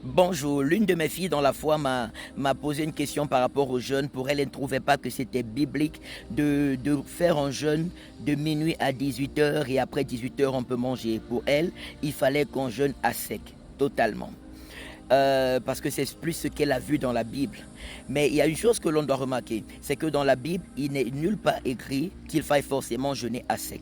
Bonjour, l'une de mes filles dans la foi m'a posé une question par rapport au jeûne. Pour elle, elle ne trouvait pas que c'était biblique de faire un jeûne de minuit à 18 heures et après 18 heures, on peut manger. Pour elle, il fallait qu'on jeûne à sec, totalement. Parce que c'est plus ce qu'elle a vu dans la Bible. Mais il y a une chose que l'on doit remarquer, c'est que dans la Bible, il n'est nulle part écrit qu'il faille forcément jeûner à sec.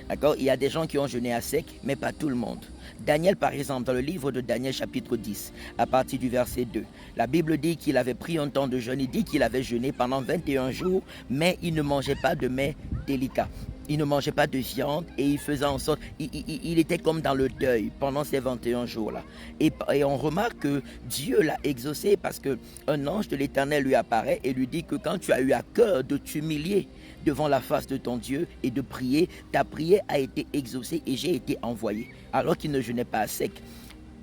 D'accord? Il y a des gens qui ont jeûné à sec, mais pas tout le monde. Daniel, par exemple, dans le livre de Daniel chapitre 10, à partir du verset 2, la Bible dit qu'il avait pris un temps de jeûne. Il dit qu'il avait jeûné pendant 21 jours, mais il ne mangeait pas de mets délicats. Il ne mangeait pas de viande et il faisait en sorte, il était comme dans le deuil pendant ces 21 jours-là. Et on remarque que Dieu l'a exaucé parce qu'un ange de l'Éternel lui apparaît et lui dit que quand tu as eu à cœur de t'humilier devant la face de ton Dieu et de prier, ta prière a été exaucée et j'ai été envoyé. Alors qu'il ne jeûnait pas à sec.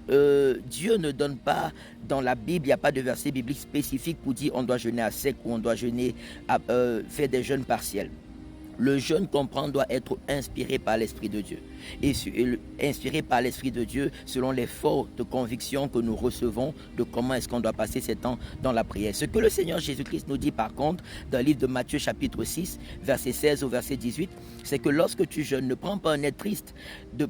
Dieu ne donne pas, dans la Bible, il n'y a pas de verset biblique spécifique pour dire on doit jeûner à sec ou on doit jeûner faire des jeûnes partiels. Le jeûne comprend doit être inspiré par l'Esprit de Dieu. Et inspiré par l'Esprit de Dieu selon les fortes convictions que nous recevons de comment est-ce qu'on doit passer ces temps dans la prière. Ce que le Seigneur Jésus-Christ nous dit par contre dans le livre de Matthieu chapitre 6, verset 16 au verset 18, c'est que lorsque tu jeûnes, ne prends pas un air triste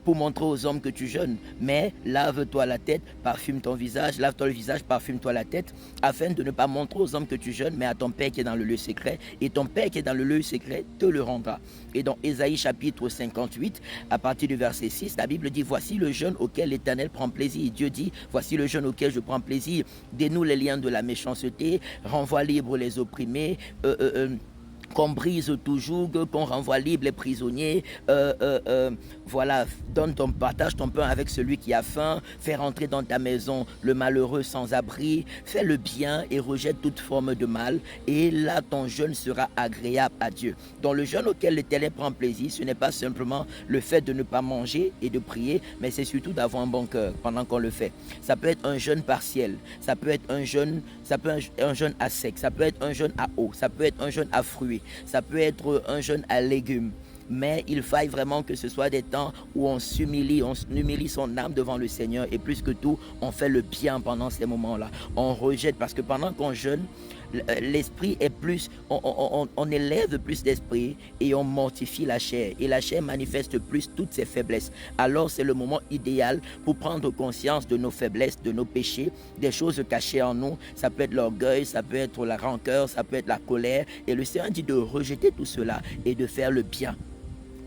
pour montrer aux hommes que tu jeûnes, mais lave-toi la tête, parfume ton visage, lave-toi le visage, parfume-toi la tête, afin de ne pas montrer aux hommes que tu jeûnes, mais à ton Père qui est dans le lieu secret, et ton Père qui est dans le lieu secret te le rendra. Et dans Ésaïe chapitre 58, à partir du verset 6, la Bible dit, voici le jeûne auquel l'Éternel prend plaisir. Dieu dit, voici le jeûne auquel je prends plaisir. Dénoue les liens de la méchanceté, renvoie libre les opprimés, qu'on brise toujours, qu'on renvoie libre les prisonniers, voilà, partage ton pain avec celui qui a faim, fais rentrer dans ta maison le malheureux sans abri, fais le bien et rejette toute forme de mal, et là ton jeûne sera agréable à Dieu. Dans le jeûne auquel l'Éternel prend plaisir, ce n'est pas simplement le fait de ne pas manger et de prier, mais c'est surtout d'avoir un bon cœur pendant qu'on le fait. Ça peut être un jeûne partiel, ça peut être un jeûne à sec, ça peut être un jeûne à eau, ça peut être un jeûne à fruits, ça peut être un jeûne à légumes. Mais il faille vraiment que ce soit des temps où on humilie son âme devant le Seigneur et plus que tout, on fait le bien pendant ces moments-là. On rejette parce que pendant qu'on jeûne, l'esprit est plus, on élève plus l'esprit et on mortifie la chair. Et la chair manifeste plus toutes ses faiblesses. Alors c'est le moment idéal pour prendre conscience de nos faiblesses, de nos péchés, des choses cachées en nous. Ça peut être l'orgueil, ça peut être la rancœur, ça peut être la colère. Et le Seigneur dit de rejeter tout cela et de faire le bien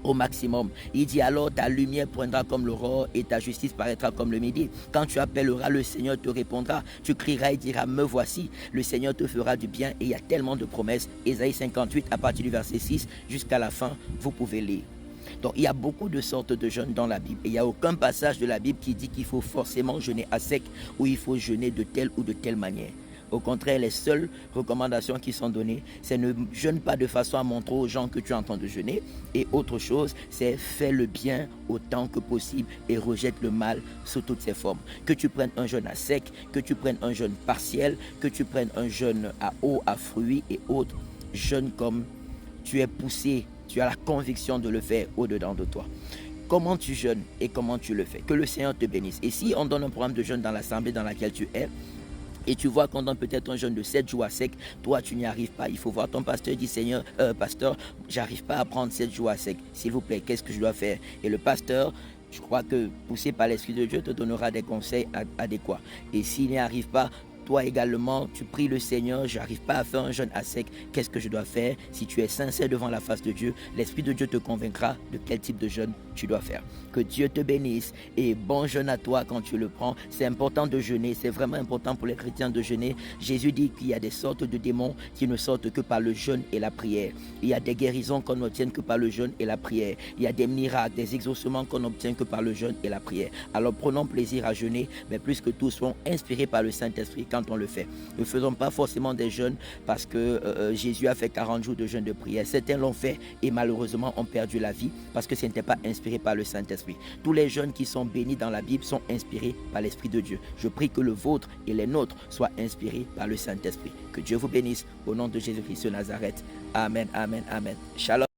au maximum. Il dit alors ta lumière poindra comme l'aurore et ta justice paraîtra comme le midi. Quand tu appelleras, le Seigneur te répondra. Tu crieras et diras me voici. Le Seigneur te fera du bien et il y a tellement de promesses. Ésaïe 58 à partir du verset 6 jusqu'à la fin, vous pouvez lire. Donc il y a beaucoup de sortes de jeûnes dans la Bible. Et il n'y a aucun passage de la Bible qui dit qu'il faut forcément jeûner à sec ou il faut jeûner de telle ou de telle manière. Au contraire, les seules recommandations qui sont données, c'est ne jeûne pas de façon à montrer aux gens que tu es en train de jeûner. Et autre chose, c'est fais le bien autant que possible et rejette le mal sous toutes ses formes. Que tu prennes un jeûne à sec, que tu prennes un jeûne partiel, que tu prennes un jeûne à eau, à fruits et autres, jeûne comme tu es poussé, tu as la conviction de le faire au-dedans de toi. Comment tu jeûnes et comment tu le fais. Que le Seigneur te bénisse. Et si on donne un programme de jeûne dans l'assemblée dans laquelle tu es, et tu vois qu'on donne peut-être un jeûne de 7 jours à sec, toi tu n'y arrives pas, il faut voir ton pasteur, dit Seigneur, pasteur, j'arrive pas à prendre 7 jours à sec, s'il vous plaît, qu'est-ce que je dois faire? Et le pasteur, je crois que poussé par l'Esprit de Dieu, te donnera des conseils adéquats. Et s'il n'y arrive pas, toi également, tu pries le Seigneur, j'arrive pas à faire un jeûne à sec, qu'est-ce que je dois faire? Si tu es sincère devant la face de Dieu, l'Esprit de Dieu te convaincra de quel type de jeûne tu dois faire. Que Dieu te bénisse et bon jeûne à toi quand tu le prends. C'est important de jeûner, c'est vraiment important pour les chrétiens de jeûner. Jésus dit qu'il y a des sortes de démons qui ne sortent que par le jeûne et la prière. Il y a des guérisons qu'on n'obtient que par le jeûne et la prière. Il y a des miracles, des exaucements qu'on n'obtient que par le jeûne et la prière. Alors prenons plaisir à jeûner, mais plus que tout, soyons inspirés par le Saint-Esprit quand on le fait. Ne faisons pas forcément des jeûnes parce que Jésus a fait 40 jours de jeûne de prière. Certains l'ont fait et malheureusement ont perdu la vie parce que ce n'était pas inspiré par le Saint-Esprit. Tous les jeûnes qui sont bénis dans la Bible sont inspirés par l'Esprit de Dieu. Je prie que le vôtre et les nôtres soient inspirés par le Saint-Esprit. Que Dieu vous bénisse au nom de Jésus-Christ de Nazareth. Amen, amen, amen. Shalom.